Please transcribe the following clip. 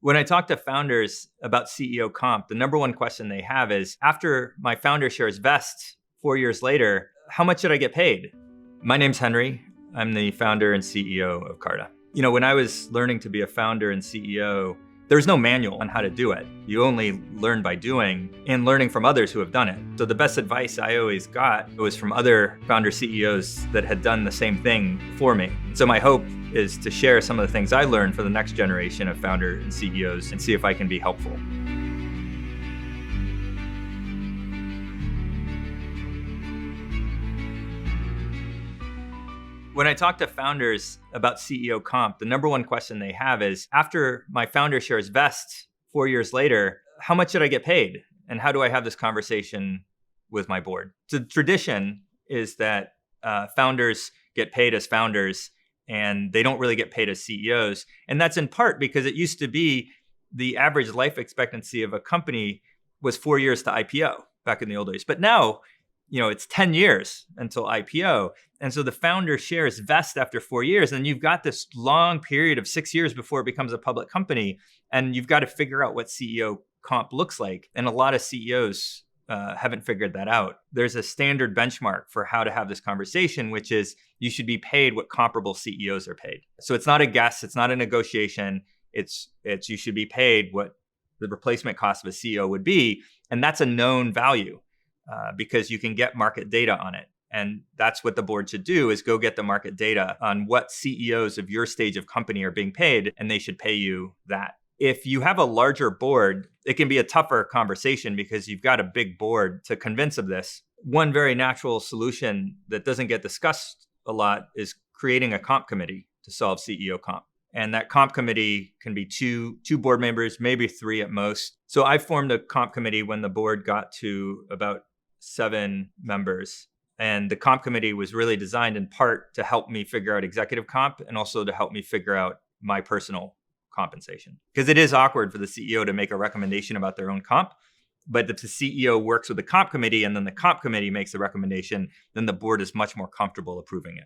When I talk to founders about CEO comp, the number one question they have is, after my founder shares vest 4 years later, how much should I get paid? My name's Henry. I'm the founder and CEO of Carta. When I was learning to be a founder and CEO, there's no manual on how to do it. You only learn by doing and learning from others who have done it. So the best advice I always got was from other founder CEOs that had done the same thing for me. So my hope is to share some of the things I learned for the next generation of founder and CEOs and see if I can be helpful. When I talk to founders about CEO comp, the number one question they have is, after my founder shares vest 4 years later, how much should I get paid? And how do I have this conversation with my board? So the tradition is that founders get paid as founders and they don't really get paid as CEOs. And that's in part because it used to be the average life expectancy of a company was 4 years to IPO back in the old days. But now, it's 10 years until IPO. And so the founder shares vest after 4 years. And you've got this long period of 6 years before it becomes a public company. And you've got to figure out what CEO comp looks like. And a lot of CEOs haven't figured that out. There's a standard benchmark for how to have this conversation, which is you should be paid what comparable CEOs are paid. So it's not a guess. It's not a negotiation. It's you should be paid what the replacement cost of a CEO would be. And that's a known value. Because you can get market data on it. And that's what the board should do, is go get the market data on what CEOs of your stage of company are being paid, and they should pay you that. If you have a larger board, it can be a tougher conversation because you've got a big board to convince of this. One very natural solution that doesn't get discussed a lot is creating a comp committee to solve CEO comp. And that comp committee can be two board members, maybe three at most. So I formed a comp committee when the board got to about 7 members. And the comp committee was really designed in part to help me figure out executive comp and also to help me figure out my personal compensation. Because it is awkward for the CEO to make a recommendation about their own comp. But if the CEO works with the comp committee and then the comp committee makes the recommendation, then the board is much more comfortable approving it.